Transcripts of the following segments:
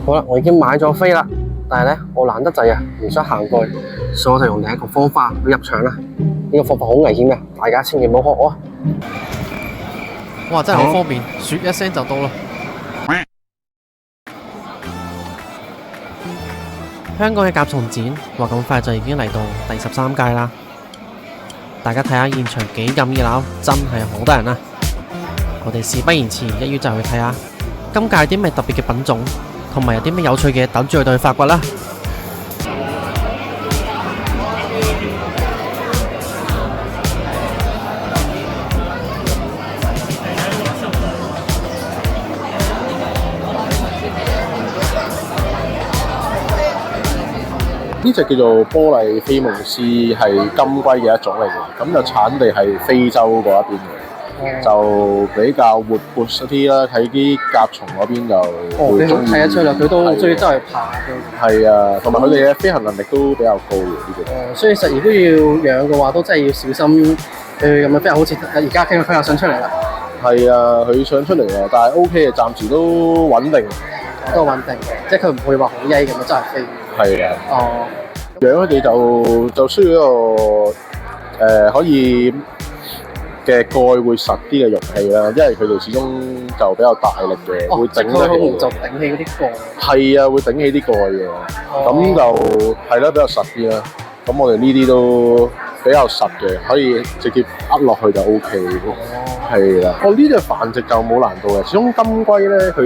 好啦，我已經買咗飛啦，但係咧我懶得滯啊，唔想行過去，所以我就用另一個方法去入場啦。呢個方法好危險嘅，大家千祈唔好學我啊！哇，真係好方便，説一聲就到啦。香港嘅甲蟲展話咁快就已經嚟到第13屆啦，大家睇下現場幾咁熱鬧，真係好多人啊！我哋事不宜遲，一於就去睇下今屆有啲咩特別嘅品種，同埋有啲咩有趣嘅等住我哋去發掘啦。呢隻叫做玻璃飛夢絲，係金龜嘅一種嚟嘅，咁就產地係非洲嗰一邊嘅，就比較活潑一啲啦。喺啲甲蟲嗰邊就會中意。睇得出啦，佢都中意周圍爬嘅。係啊，同埋佢哋嘅飛行能力都比較高嘅呢隻。所以實如果要養嘅話，都真係要小心咁樣飛行。好似而家佢又上出嚟啦。係啊，佢上出嚟啊，但係 OK 嘅，暫時都穩定。都穩定嘅，即係佢唔會話好曳咁樣真係飛。係啊。哦。養佢哋就需要一個可以嘅蓋會實啲嘅容器啦，因為佢哋始終就比較大力嘅，會頂得起。就頂起嗰啲蓋。係啊，會頂起啲蓋嘅，咁就係啦，比較實啲啦。咁我哋呢啲都比較實嘅，可以直接噏落去就 OK 嘅。係啦，呢隻繁殖就冇難度嘅，始終金龜咧佢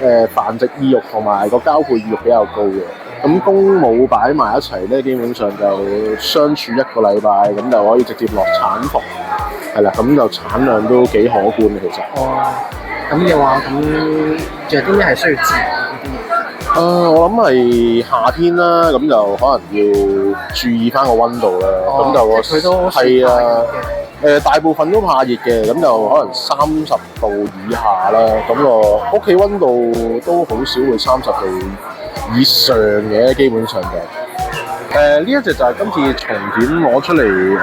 嘅繁殖意欲同埋個交配意欲比較高嘅。咁公母擺埋一齊咧，基本上就相處1個禮拜，咁就可以直接落產房。係啦，咁就產量都幾可觀嘅其實。咁嘅話，咁仲有啲咩係需要注意嗰啲嘢？我諗係夏天啦，咁就可能要注意翻個溫度啦。咁就佢都係啊。大部分都怕熱嘅，咁就可能30度以下啦。咁個屋企溫度都好少會30度以上嘅，基本上就呢一隻就係今次重展攞出嚟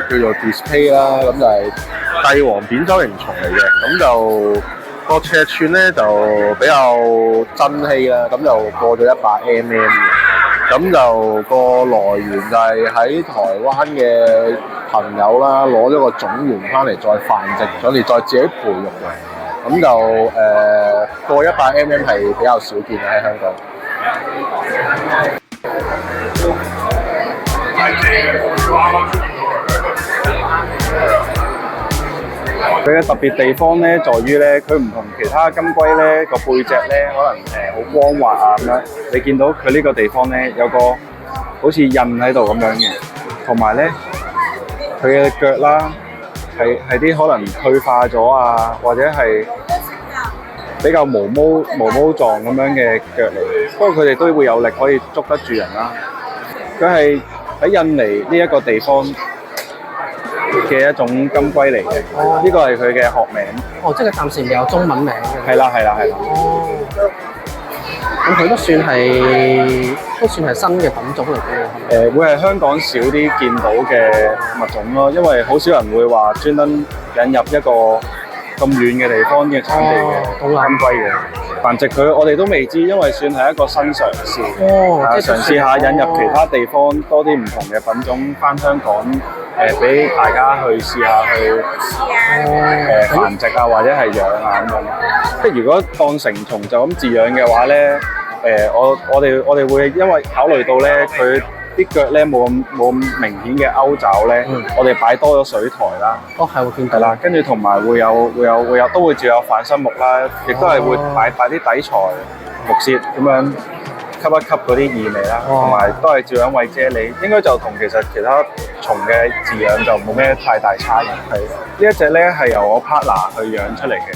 叫做 display 啦。咁就係帝王扁舟形蟲嚟嘅，咁就個尺寸咧就比較珍稀啦。咁就過咗100mm嘅。咁就個來源就係喺台灣嘅朋友啦，攞咗個種源翻嚟再繁殖，咗嚟再自己培育嘅。咁就過100mm係比較少見嘅喺香港。佢嘅特別地方咧，在於咧，佢唔同其他金龜咧個背脊咧，可能好光滑啊咁樣。你見到佢呢個地方咧，有個好似印喺度咁樣嘅，同埋咧佢嘅腳啦，係啲可能退化咗啊，或者係比較毛毛狀咁樣嘅腳嚟。不過佢哋都會有力可以捉得住人啦。佢係喺印尼呢一個地方嘅一種金龜嚟嘅，呢個係佢嘅學名。即係佢暫時未有中文名嘅。係啦。咁佢都算係新嘅品種嚟嘅。會係香港少啲見到嘅物種咯，因為好少人會話專登引入一個咁遠嘅地方嘅產地嘅金龜嘅繁殖佢，我哋都未知，因為算係一個新嘗試。即係嘗試下引入其他地方多啲唔同嘅品種翻香港，俾大家去試下去繁殖啊，或者係養啊咁樣。即係如果當成蟲就咁飼養嘅話咧，我哋會因為考慮到咧佢啲腳咧冇咁明顯嘅勾爪咧，我哋擺多咗水台啦。係會見到。係啦，跟住同埋會有都會照有反生木啦，亦都係會擺啲底材木屑咁樣吸一吸嗰啲異味啦，同埋都係照樣餵啫喱。應該就同其他蟲嘅飼養就冇咩太大差異。係呢一隻咧係由我 partner 去養出嚟嘅。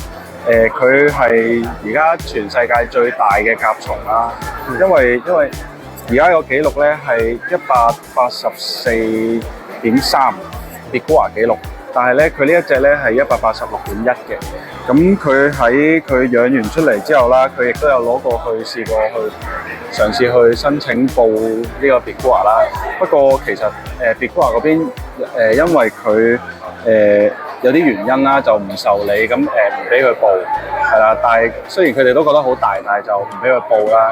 佢係而家全世界最大嘅甲蟲啦，因為而家個紀錄咧係184.3 Bigua 紀錄，但係咧佢呢一隻咧係186.1嘅。咁佢喺佢養完出嚟之後啦，佢亦都有攞過去試過去嘗試去申請報呢個 Bigua 啦。不過其實Bigua 嗰邊因為佢有啲原因啦，就唔受理，咁唔俾佢報，係啦。但係雖然佢哋都覺得好大，但係就唔俾佢報啦。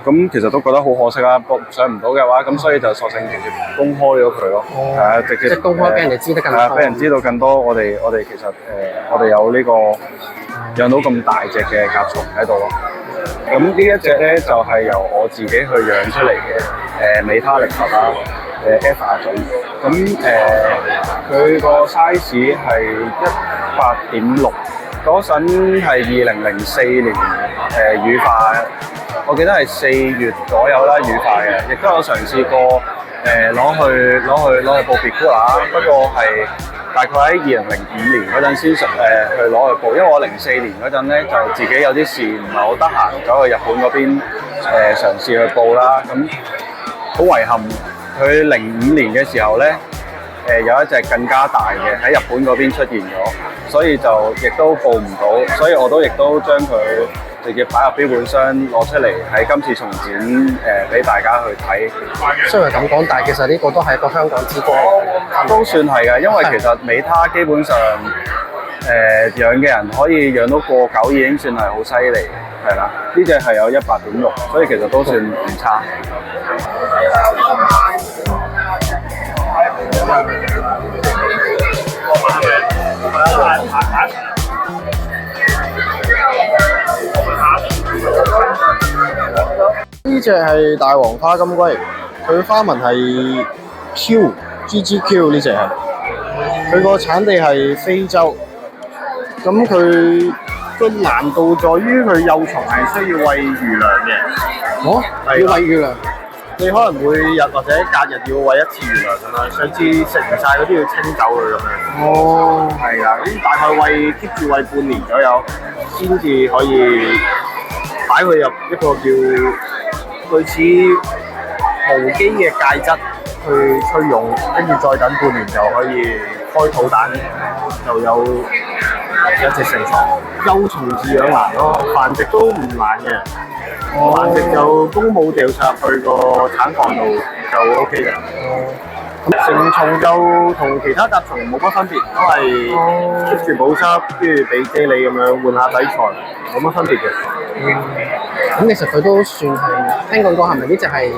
咁其實都覺得好可惜啦，上唔到嘅話，咁所以就索性直接公開咗佢咯，係啊，直接即係公開俾人哋知得更多，俾人知道更多。我哋其實我哋有呢個養到咁大隻嘅甲蟲喺度咯。咁呢一隻咧就係由我自己去養出嚟嘅美他力佛啦，F 種。咁佢個 size 係18.6，嗰陣係2004年羽化。我記得係4月左右啦，羽化嘅，亦都有嘗試過攞去報別庫啦。不過係大概喺2005年嗰陣先去攞去報，因為我04年嗰陣咧就自己有啲事唔係好得閒，走去日本嗰邊嘗試去報啦。咁好遺憾，佢05年嘅時候咧有一隻更加大嘅喺日本嗰邊出現咗，所以就亦都報唔到，所以我亦都將佢直接擺入標本箱攞出嚟喺今次重展俾大家去睇。雖然咁講，但係其實呢個都係一個香港之光，都算係嘅，因為其實美他基本上養嘅人可以養到過9已經算係好犀利，係啦。呢隻係有18.6，所以其實都算唔差。呢隻係大黃花金龜，佢花紋係 GGQ 呢隻係，佢個產地係非洲。咁佢個難度在於佢幼蟲係需要餵魚糧嘅。哦，要餵魚糧。你可能每日或者隔日要餵一次魚糧咁樣，上次食唔晒嗰啲要清走佢咁樣。哦，係啦，咁大概keep 住餵半年左右，先至可以擺佢入一個叫類似無機嘅介質去催蛹，跟住再等半年就可以開肚蛋，就有一隻成蟲。幼蟲飼養難咯，繁殖都唔難嘅。繁殖就公母掉插去個產房度就 OK 嘅。成蟲就同其他甲蟲冇乜分別，都係 keep 住保濕，跟住俾啫喱咁樣換下底材，冇乜分別嘅。咁其實佢都算係聽講過，係咪呢隻係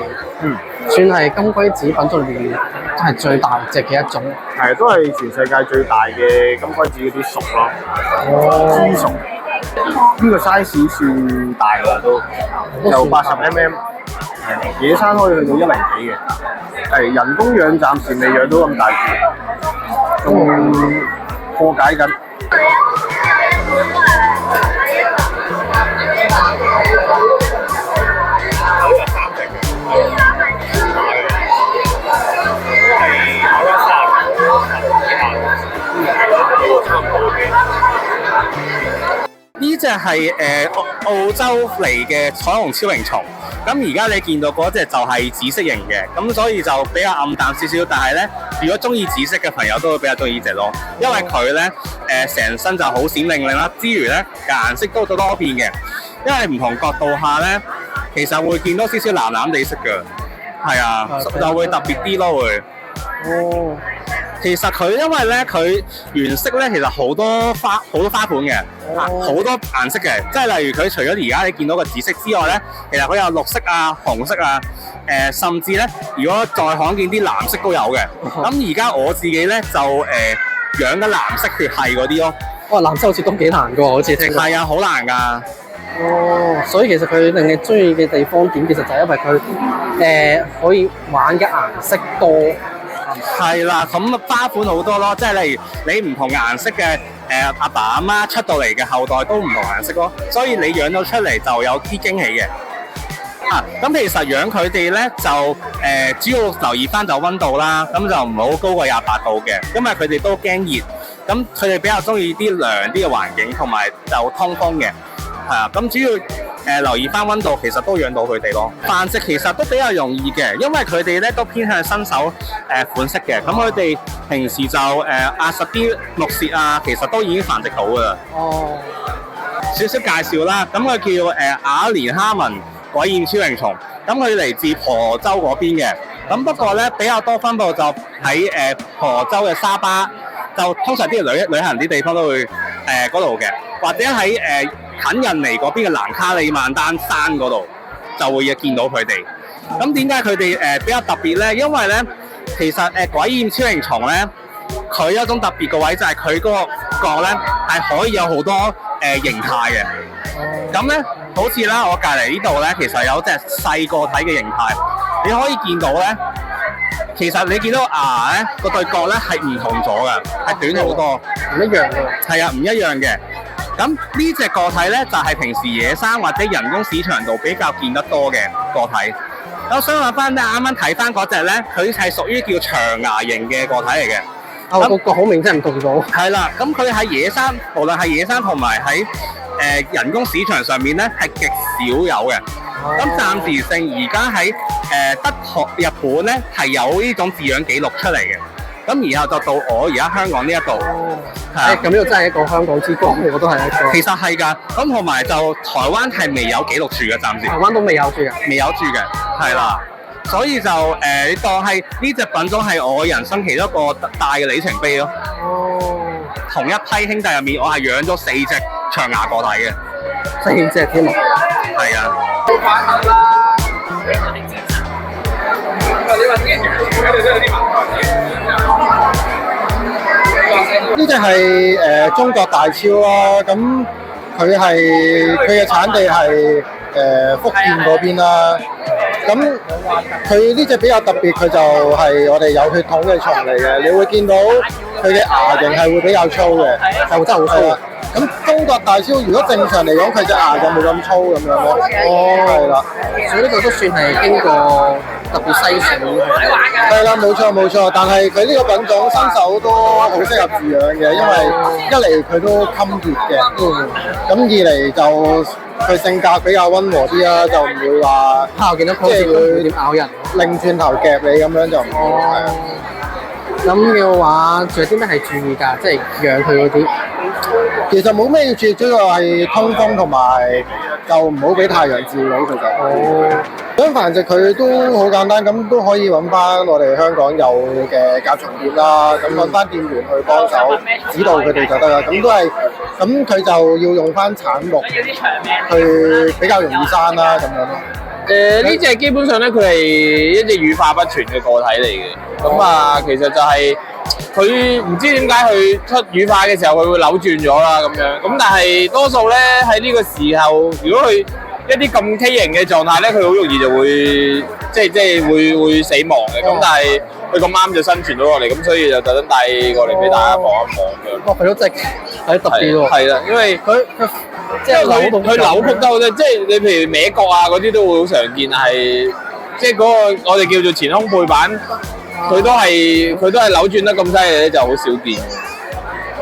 算係金龜子品種裏邊係最大隻嘅一種？係，都係全世界最大嘅金龜子嗰啲屬咯，豬屬。呢個 size 算大㗎都，有80mm，野生可以去到1厘幾嘅。係人工養暫時未養到咁大隻，仲破解緊。呢隻係澳洲嚟嘅彩虹超螢蟲，咁而家你見到嗰隻就係紫色型嘅，咁所以就比較暗淡少少。但係咧，如果中意紫色嘅朋友都會比較中意呢隻咯，因為佢咧成身就好閃靈靈啦，之餘咧顏色都多變嘅，因為唔同角度下咧，其實會見到少少藍藍地色嘅，係啊，就會特別啲咯會。哦。其實佢因為咧佢原色咧，其實好多花款嘅，好多顏色嘅，即係例如佢除咗而家你見到個紫色之外咧，其實佢有綠色啊、紅色啊，甚至咧如果再罕見啲藍色都有嘅。咁而家我自己咧就養緊藍色血系嗰啲咯。哇，藍色好似都幾難㗎喎，好似聽。係啊，好難㗎。哦，所以其實佢令你中意嘅地方點，其實就係因為佢可以玩嘅顏色多。係啦，咁花款好多咯，即係例如你唔同顏色嘅阿爸阿媽出到嚟嘅後代都唔同顏色咯，所以你養到出嚟就有啲驚喜嘅。咁其實養佢哋咧就主要留意翻就溫度啦，咁就唔好高過28度嘅，因為佢哋都驚熱，咁佢哋比較中意啲涼啲嘅環境，同埋就通風嘅。係啊，咁主要留意翻溫度，其實都養到佢哋咯。繁殖其實都比較容易嘅，因為佢哋咧都偏向新手款式嘅。咁佢哋平時就壓實啲木屑啊，其實都已經繁殖到噶啦。哦。少少介紹啦，咁佢叫雅蓮哈紋鬼焰超螢蟲，咁佢嚟自婆羅洲嗰邊嘅。咁不過咧比較多分佈就喺婆羅洲嘅沙巴、就通常啲旅行啲地方都會嗰度嘅，或者喺近印尼嗰邊嘅蘭卡里曼丹山嗰度就會見到佢哋。咁點解佢哋比較特別咧？因為咧，其實鬼厭超形蟲咧，佢有一種特別嘅位就係佢嗰個角咧係可以有好多形態嘅。咁咧，好似啦，我隔離呢度咧，其實有隻細個體嘅形態，你可以見到咧。其實你見到牙咧個對角咧係唔同咗嘅，係短好多，唔一樣嘅。係啊，唔一樣嘅。咁呢隻個體咧就係平時野生或者人工市場度比較見得多嘅個體。我想話翻咧，啱啱睇翻嗰隻咧，佢係屬於叫長牙型嘅個體嚟嘅。個好明真係唔同咗。係啦，咁佢喺野生，無論係野生同埋喺人工市場上面咧，係極少有嘅。咁暫時性而家喺德國、日本咧係有呢種飼養記錄出嚟嘅。咁然後就到我而家香港呢一度。咁呢個真係一個香港之光，我都係一個。其實係㗎，咁同埋就台灣係未有記錄住嘅，暫時。台灣都未有住嘅。未有住嘅，係啦。所以就你當係呢隻品種係我人生其中一個大嘅里程碑咯。同一批兄弟入面，我係養咗4隻長牙個體嘅。4隻添啊！係啊。呢隻係中國大超啦，咁佢嘅產地係福建嗰邊啦。咁佢呢隻比較特別，佢就係我哋有血統嘅蟲嚟嘅。你會見到佢嘅牙形係會比較粗嘅，就真係好粗。咁中國大超如果正常嚟講，佢隻牙就冇咁粗咁樣咯。係啦，所以呢個都算係經過特別篩選嘅。係啦，冇錯。但係佢呢個品種新手都好適合飼養嘅，因為一嚟佢都襟熱嘅，咁二嚟就佢性格比較溫和啲啦，就唔會話我見到即係會點咬人，擰轉頭夾你咁樣就唔會。係啊。咁嘅話，仲有啲咩係注意㗎？即係養佢嗰啲。其實冇咩要注意，主要係通風同埋就唔好俾太陽照到佢就。想繁殖佢都好簡單，咁都可以揾翻我哋香港有嘅甲蟲店啦，咁揾翻店員去幫手指導佢哋就得啦。咁都係，咁佢就要用翻橙木去比較容易生啦，咁樣咯。呢隻基本上咧，佢係一隻羽化不全嘅個體嚟嘅。咁啊，其實就係佢唔知點解佢出羽化嘅時候，佢會扭轉咗啦咁樣。咁但係多數咧喺呢個時候，如果佢一啲咁畸形嘅狀態咧，佢好容易就會即係會死亡嘅。咁但係佢咁啱就生存咗落嚟，咁所以就特登帶過嚟俾大家望一望嘅。佢都真係特別喎。係啦，因為佢扭曲得好多，即係你譬如歪角啊嗰啲都會好常見，係即係嗰個我哋叫做前胸背板，佢都係扭轉得咁犀利咧，就好少見。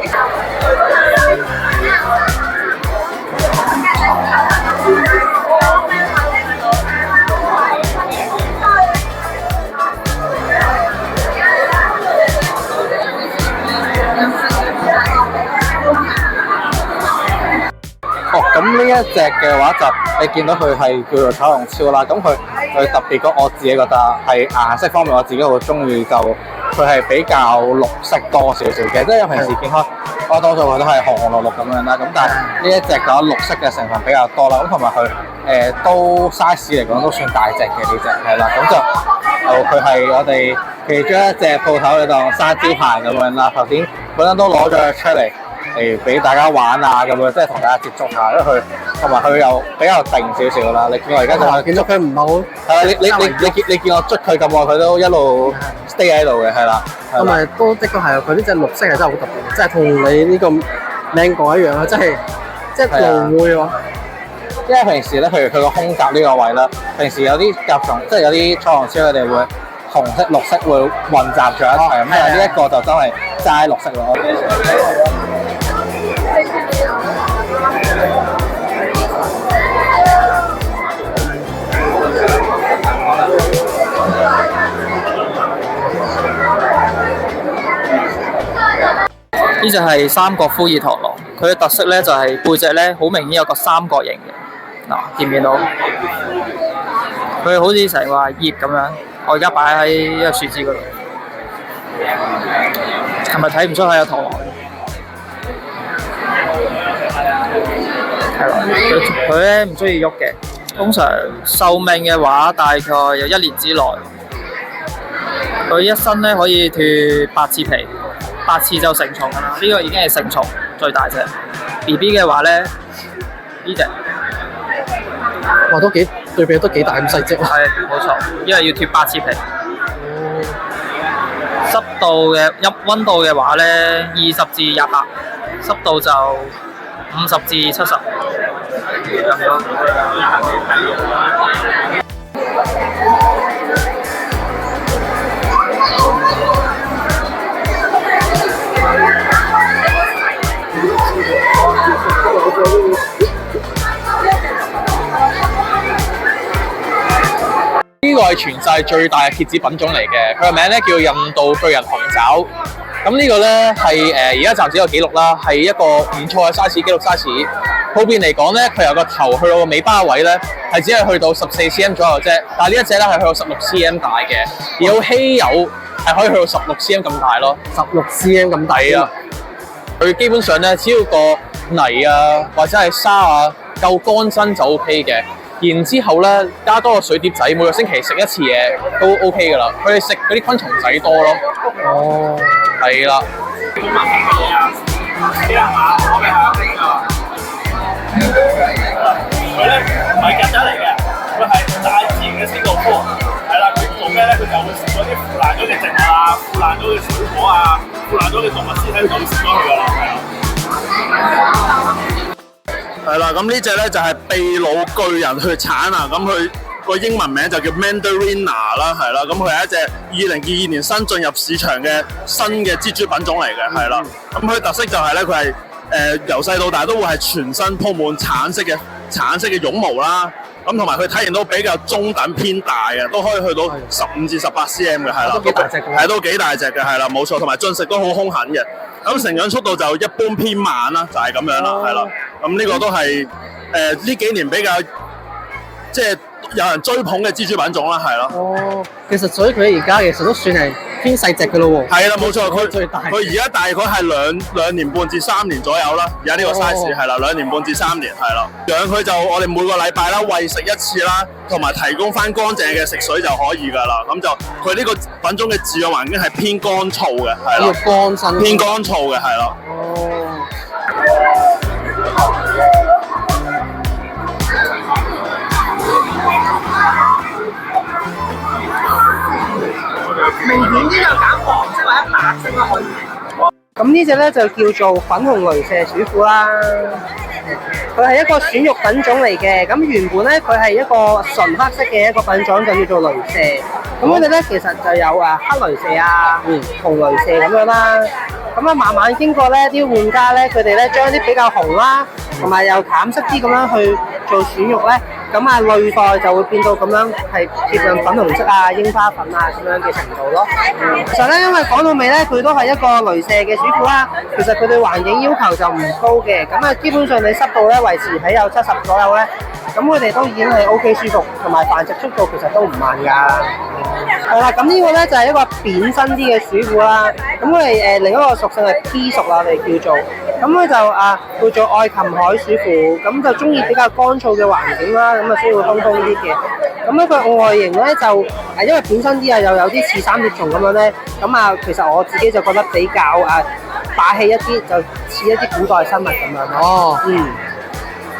咁呢一隻嘅話就你見到佢係叫做彩虹超啦，咁佢特別個我自己覺得係顏色方面，我自己好中意就佢係比較綠色多少少嘅，即係平時見開我多數佢都係紅紅綠綠咁樣啦，咁但係呢一隻嘅話綠色嘅成分比較多啦，咁同埋佢都 size 嚟講都算大隻嘅呢隻，係啦，咁就佢係我哋其中一隻鋪頭你當生招牌咁樣啦，頭先本身都攞咗佢出嚟。嚟俾大家玩啊咁樣，即係同大家接觸下，因為佢同埋佢又比較定少少啦。你見我而家就係見到佢唔係好係啦，你見我捉佢咁耐，佢都一路 stay 喺度嘅，係啦。同埋都的確係，佢呢隻綠色係真係好特別，即係同你呢個靚果一樣啊！即係蘆薈喎。因為平時咧，譬如佢個胸甲呢個位啦，平時有啲甲蟲，即係有啲彩虹超佢哋會紅色、綠色會混雜咗一齊，咁但係呢一個就真係齋綠色咯。呢隻係三角灰耳螳螂，佢嘅特色咧就係背脊咧好明顯有個三角形嘅，嗱見唔見到？佢好似成個葉咁樣，我而家擺喺一個樹枝嗰度。係咪睇唔出係有螳螂？係啦，佢咧唔中意喐嘅。通常壽命嘅話，大概有1年之內。佢一生咧可以脫8次皮，8次就成蟲㗎啦。呢個已經係成蟲最大隻。BB 嘅話咧，呢隻哇都幾對比都幾大咁細隻。係冇錯，因為要脫8次皮。濕度嘅溫度嘅話咧，20至28，濕度就50至70。呢個係全世界最大嘅蠍子品種嚟嘅，佢個名咧叫印度巨人紅爪。咁呢個咧係而家暫時有記錄啦，係一個唔錯嘅 size， 記錄 size。普遍嚟講咧，佢由個頭去到個尾巴位咧，係只係去到14 cm 左右啫。但係呢一隻咧係去到16 cm 大嘅，而好稀有係可以去到16 cm 咁大咯。16 cm 咁大啊！佢基本上咧，只要個泥啊或者係沙啊夠乾身就 OK 嘅。然之後咧，加多個水碟仔，每個星期食1次嘢都 OK 噶啦。佢哋食嗰啲昆蟲仔多咯。哦，係啦。佢咧唔係曱甴嚟嘅，佢係大自然嘅清道夫。係啦，佢做咩咧？佢就會食嗰啲腐爛咗嘅植物啊、腐爛咗嘅水果啊、腐爛咗嘅動物屍體，就會食咗佢噶啦。係啦，咁呢隻咧就係秘魯巨人血橙啊！咁佢個英文名就叫 Mandarina 啦，係啦。咁佢係一隻2022年新進入市場嘅新嘅蜘蛛品種嚟嘅，係啦。咁佢特色就係咧，佢係由細到大都會係全身鋪滿橙色嘅絨毛啦。咁同埋佢體型都比較中等偏大嘅，都可以去到15至18 cm 嘅，係啦。都幾大隻嘅。係都幾大隻嘅，係啦，冇錯。同埋進食都好兇狠嘅。咁成長速度就一般偏慢啦，就係咁樣啦，係啦。咁呢個都係呢幾年比較即係有人追捧嘅蜘蛛品種啦，係咯。哦，其實所以佢而家其實都算係偏細隻嘅咯喎。係啦，冇錯，佢最大。佢而家大概係兩年半至3年左右啦。而家呢個 size 係啦，2年半至3年係啦。養佢就我哋每個禮拜啦餵食1次啦，同埋提供翻乾淨嘅食水就可以㗎啦。咁就佢呢個品種嘅飼養環境係偏乾燥嘅，係啦。要乾身。偏乾燥嘅係啦。哦。明顯啲就揀黃色或者白色啦，可以。咁呢隻咧就叫做粉紅雷射鼠虎啦。佢係一個選肉品種嚟嘅，咁原本咧佢係一個純黑色嘅一個品種，就叫做雷射。咁我哋咧其實就有黑雷射啊、紅雷射咁樣啦。咁慢慢經過咧啲玩家咧，佢哋咧將啲比較紅啦，同埋又淡色啲咁樣去做選肉咧，咁類代就會變到咁樣係貼近粉紅色啊、櫻花粉啊咁樣嘅程度咯。其實咧，因為講到尾咧，佢都係一個雷射嘅鼠虎啦。其實佢對環境要求就唔高嘅，咁基本上你濕度咧維持喺有70左右咧，咁佢哋都已經係 OK 舒服，同埋繁殖速度其實都唔慢㗎。係啦，咁呢個咧就係一個扁身啲嘅鼠虎啦。咁佢哋另一個屬性係 P 屬啦，我哋叫做。咁佢就叫做愛琴海鼠虎，咁就中意比較乾燥嘅環境啦，咁需要通風啲嘅。咁咧佢外形咧就因為扁身啲又有啲似三葉蟲咁樣咧，咁其實我自己就覺得比較霸氣一啲，就似一啲古代生物咁樣。哦，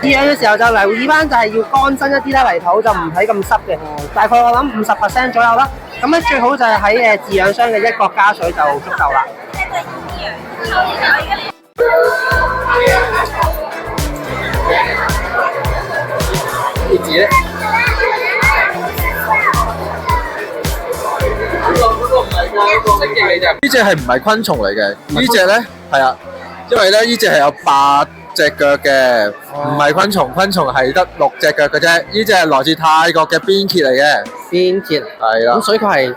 飼養嘅時候就留意翻，就係要乾身一啲啦，泥土就唔係咁濕嘅，大概我諗50% 左右啦。咁咧最好就係喺飼養箱嘅一角加水就足夠啦。葉子咧？呢隻係唔係昆蟲嚟嘅？呢隻咧係啊，因為咧呢隻係有8隻腳嘅，唔係昆蟲，昆蟲係得6隻腳嘅啫。呢隻係來自泰國嘅邊蠍嚟嘅。邊蠍係啦。咁所以佢係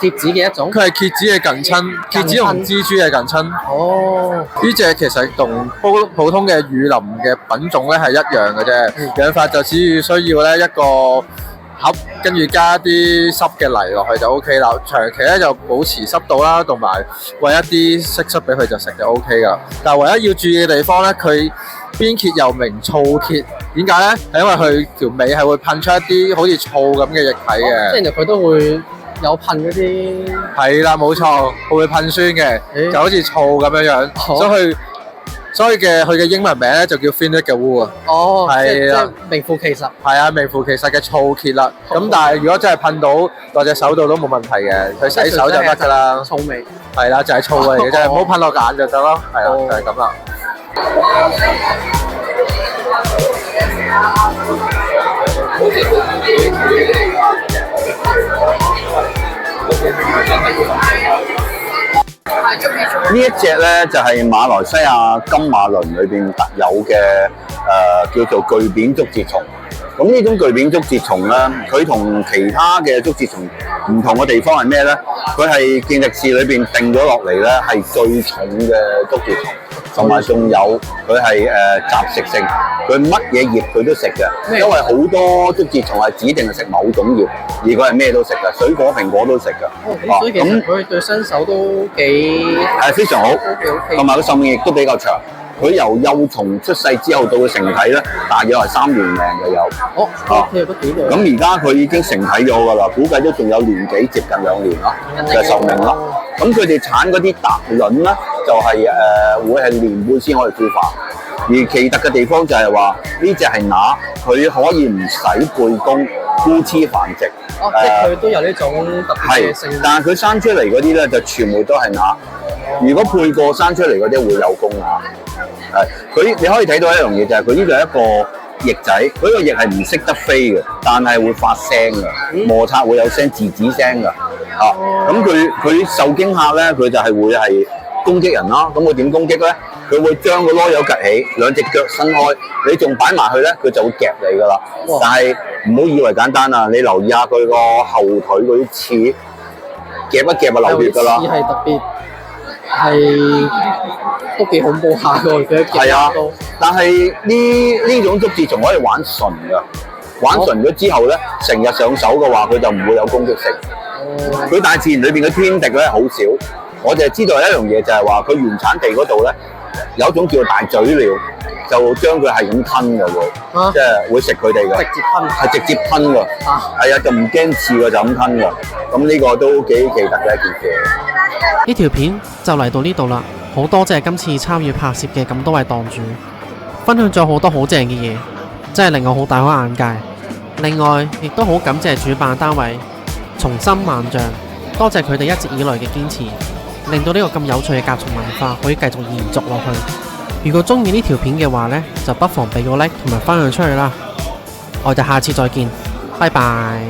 蠍子嘅一種。佢係蠍子嘅近親，蠍子同蜘蛛嘅近親。哦。呢隻其實同普通嘅雨林嘅品種咧係一樣嘅啫，養法就只需要咧一個盒，跟住加啲濕嘅泥落去就 O K 啦。長期咧就保持濕度啦，同埋餵一啲蟋蟀俾佢就食就 O K 噶。但係唯一要注意嘅地方咧，佢邊羯又名醋羯，點解咧？係因為佢條尾係會噴出一啲好似醋咁嘅液體嘅。即係佢都會有噴嗰啲。係啦，冇錯，佢會噴酸嘅，就好似醋咁樣樣。所以佢嘅英文名咧就叫 Finnet 嘅烏啊。哦，係啦，名副其實。係啊，名副其實嘅醋羯啦。咁但係如果真係噴到落隻手度都冇問題嘅，佢洗手就得㗎啦。醋味。係啦，就係醋味嚟嘅啫，唔好噴落眼就得咯。係啦，就係咁啦。呢一隻咧就係馬來西亞金馬倫裏邊特有嘅叫做巨扁竹節蟲。咁呢種巨扁竹節蟲咧，佢同其他嘅竹節蟲唔同嘅地方係咩咧？佢係健力士裏邊定咗落嚟咧，係最重嘅竹節蟲，同埋仲有佢係雜食性，佢乜嘢葉佢都食嘅，因為好多竹節蟲係指定係食某種葉，而佢係咩都食嘅，水果、蘋果都食嘅。所以其實佢對新手都幾係非常好，同埋佢壽命亦都比較長。佢由幼蟲出世之後到佢成體咧，大約係3年命嘅有。哦，佢都幾耐。咁而家佢已經成體咗㗎啦，估計都仲有年幾，接近2年啦嘅壽命啦。咁佢哋產嗰啲達卵咧，就係會係年半先可以孵化。而奇特嘅地方就係話呢隻係乸，佢可以唔使背公孤雌繁殖。哦，即係佢都有呢種特別嘅性。但係佢生出嚟嗰啲咧就全部都係乸。如果配過生出嚟嗰啲會有公乸。係，佢你可以睇到一樣嘢就係佢呢度係一個翼仔，佢個翼係唔識得飛嘅，但係會發聲嘅，摩擦會有聲，吱吱聲嘅。咁佢受驚嚇咧，佢就係會係攻擊人啦。咁佢點攻擊咧？佢會將個籮柚趌起，兩隻腳伸開，你仲擺埋去咧，佢就會夾你噶啦。但係唔好以為簡單啊！你留意下佢個後腿嗰啲刺，夾一夾就流血噶啦。刺係特別。係都幾恐怖下㗎，佢係啊，但係呢種竹節蟲可以玩純㗎，玩純咗之後咧，成日上手嘅話，佢就唔會有攻擊性。佢大自然裏邊嘅天敵咧好少，我就係知道一樣嘢就係話佢原產地嗰度咧有一種叫大嘴鳥，就將佢係咁吞㗎喎，即係會食佢哋嘅，係直接吞㗎，係啊，就唔驚刺㗎，就咁吞㗎。咁呢個都幾奇特嘅一件事。呢條片就嚟到呢度啦，好多謝今次參與拍攝嘅咁多位檔主，分享咗好多好正嘅嘢，真係令我好大開眼界。另外，亦都好感謝主辦單位松森萬象，多謝佢哋一直以來嘅堅持，令到呢個咁有趣嘅甲蟲文化可以繼續延續落去。如果中意呢條片嘅話呢，就不妨俾個 like 同埋分享出去啦。我哋下次再見，拜拜。